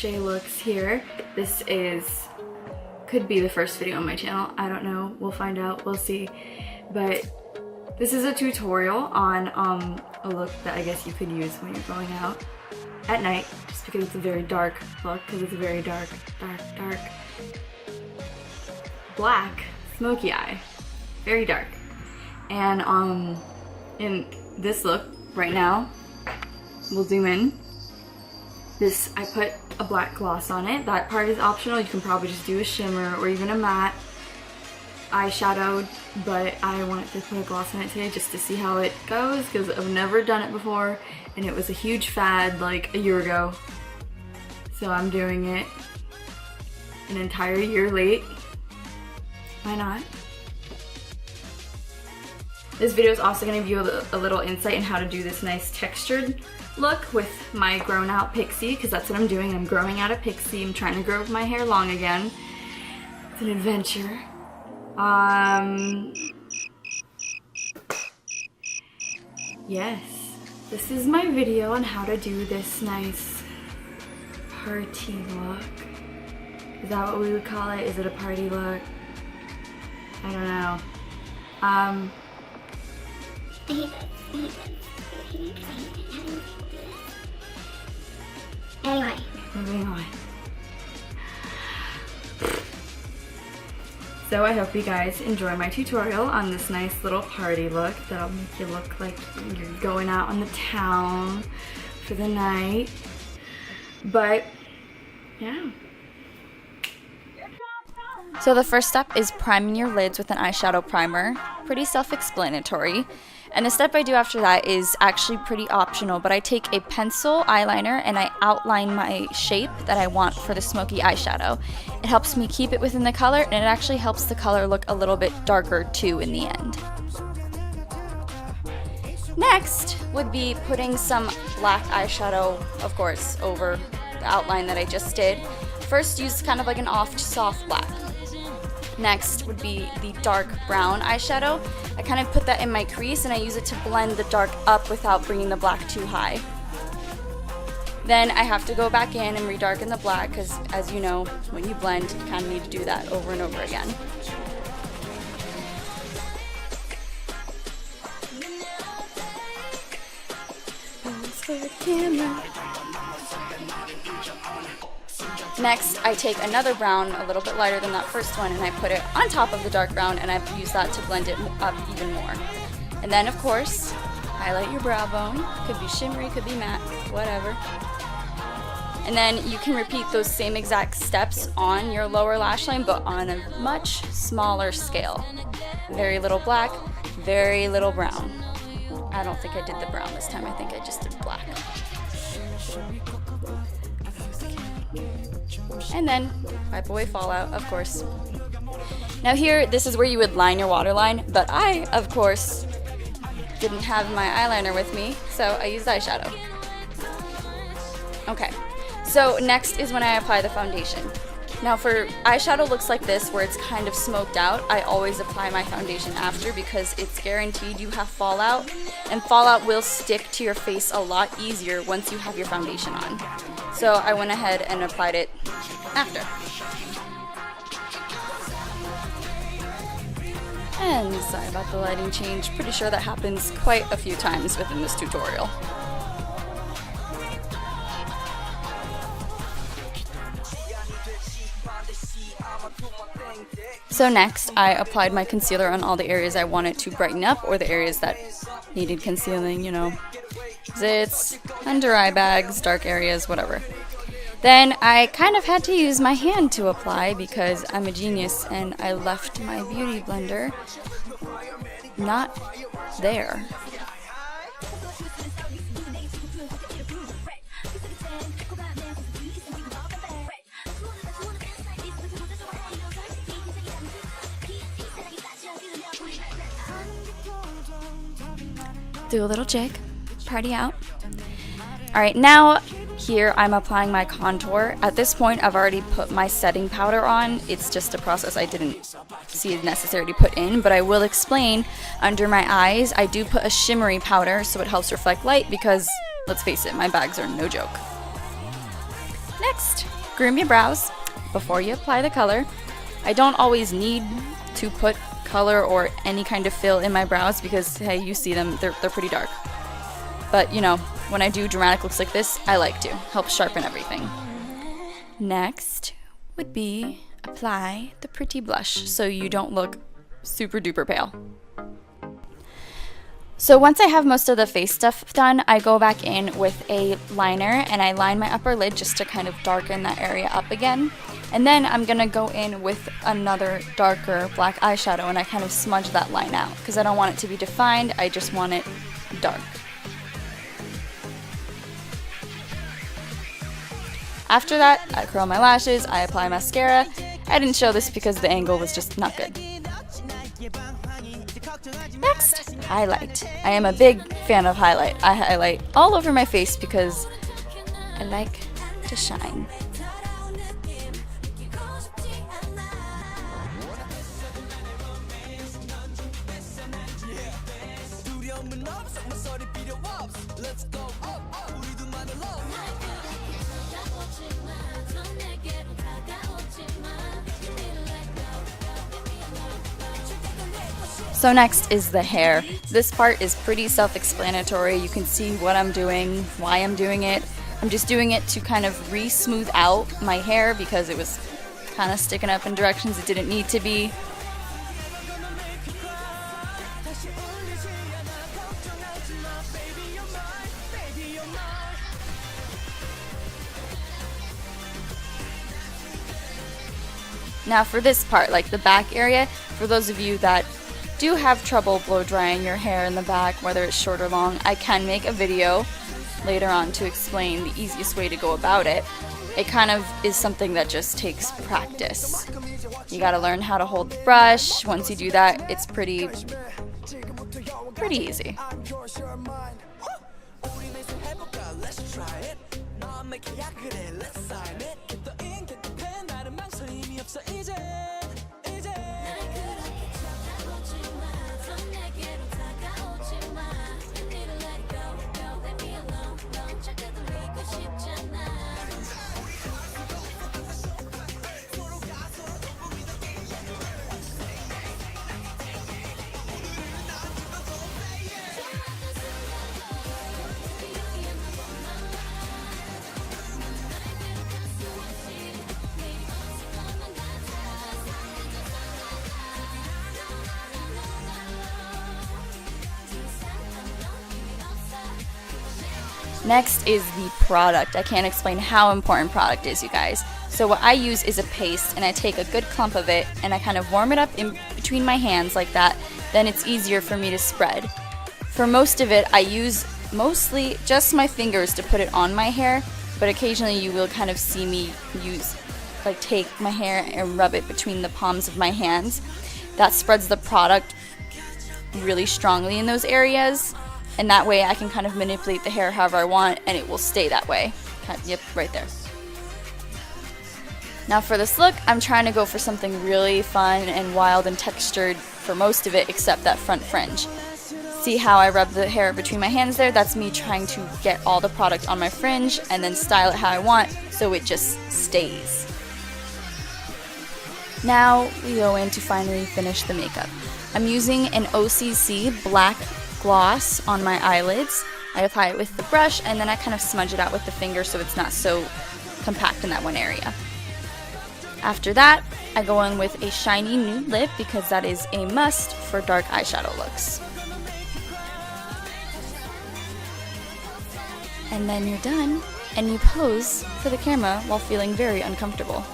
J Looks here. This could be the first video on my channel. I don't know. We'll find out. We'll see. But this is a tutorial on a look that I guess you could use when you're going out at night, just because it's a very dark look, because it's a very dark black smoky eye. Very dark. And in this look right now, we'll zoom in. I put a black gloss on it. That part is optional. You can probably just do a shimmer or even a matte eyeshadow, but I wanted to put a gloss on it today just to see how it goes, because I've never done it before and it was a huge fad like a year ago. So I'm doing it an entire year late. Why not? This video is also going to give you a little insight in how to do this nice textured look with my grown out pixie, because that's what I'm doing. I'm growing out a pixie. I'm trying to grow my hair long again. It's an adventure. Yes, this is my video on how to do this nice party look. Is that what we would call it? Is it a party look? I don't know. Anyway, moving on. So I hope you guys enjoy my tutorial on this nice little party look that'll make you look like you're going out on the town for the night. But yeah. So the first step is priming your lids with an eyeshadow primer. Pretty self-explanatory. And the step I do after that is actually pretty optional, but I take a pencil eyeliner and I outline my shape that I want for the smoky eyeshadow. It helps me keep it within the color, and it actually helps the color look a little bit darker too in the end. Next would be putting some black eyeshadow, of course, over the outline that I just did. First, use kind of like an soft black. Next would be the dark brown eyeshadow. I kind of put that in my crease and I use it to blend the dark up without bringing the black too high. Then I have to go back in and redarken the black, because as you know, when you blend, you kind of need to do that over and over again. Next, I take another brown, a little bit lighter than that first one, and I put it on top of the dark brown, and I use that to blend it up even more. And then, of course, highlight your brow bone. Could be shimmery, could be matte, whatever. And then you can repeat those same exact steps on your lower lash line, but on a much smaller scale. Very little black, very little brown. I don't think I did the brown this time. I think I just did black. And then wipe away fallout, of course. Now here, this is where you would line your waterline, but I, of course, didn't have my eyeliner with me, so I used eyeshadow. Okay, so next is when I apply the foundation. Now for eyeshadow looks like this, where it's kind of smoked out, I always apply my foundation after, because it's guaranteed you have fallout, and fallout will stick to your face a lot easier once you have your foundation on. So I went ahead and applied it after. And sorry about the lighting change, pretty sure that happens quite a few times within this tutorial. So next, I applied my concealer on all the areas I wanted to brighten up, or the areas that needed concealing, you know, zits, under eye bags, dark areas, whatever. Then I kind of had to use my hand to apply, because I'm a genius and I left my beauty blender not there. Do a little jig, party out. All right, now here I'm applying my contour. At this point, I've already put my setting powder on. It's just a process I didn't see it necessary to put in, but I will explain. Under my eyes, I do put a shimmery powder so it helps reflect light, because let's face it, my bags are no joke. Next, groom your brows before you apply the color. I don't always need to put color or any kind of fill in my brows because, hey, you see them, they're pretty dark. But, you know, when I do dramatic looks like this, I like to help sharpen everything. Next would be apply the pretty blush so you don't look super duper pale. So once I have most of the face stuff done, I go back in with a liner and I line my upper lid just to kind of darken that area up again. And then I'm gonna go in with another darker black eyeshadow and I kind of smudge that line out because I don't want it to be defined, I just want it dark. After that, I curl my lashes, I apply mascara. I didn't show this because the angle was just not good. Next, highlight. I am a big fan of highlight. I highlight all over my face because I like to shine. So next is the hair. This part is pretty self-explanatory. You can see what I'm doing, why I'm doing it. I'm just doing it to kind of re-smooth out my hair because it was kind of sticking up in directions it didn't need to be. Now for this part, like the back area, for those of you that do have trouble blow drying your hair in the back, whether it's short or long, I can make a video later on to explain the easiest way to go about it. It kind of is something that just takes practice. You gotta learn how to hold the brush. Once you do that, it's pretty easy. Next is the product. I can't explain how important product is, you guys. So what I use is a paste, and I take a good clump of it and I kind of warm it up in between my hands like that. Then it's easier for me to spread. For most of it, I use mostly just my fingers to put it on my hair, but occasionally you will kind of see me take my hair and rub it between the palms of my hands. That spreads the product really strongly in those areas. And that way I can kind of manipulate the hair however I want and it will stay that way. Yep, right there. Now for this look, I'm trying to go for something really fun and wild and textured for most of it except that front fringe. See how I rub the hair between my hands there? That's me trying to get all the product on my fringe and then style it how I want so it just stays. Now we go in to finally finish the makeup. I'm using an OCC black gloss on my eyelids. I apply it with the brush and then I kind of smudge it out with the finger so it's not so compact in that one area. After that, I go in with a shiny nude lip because that is a must for dark eyeshadow looks. And then you're done and you pose for the camera while feeling very uncomfortable.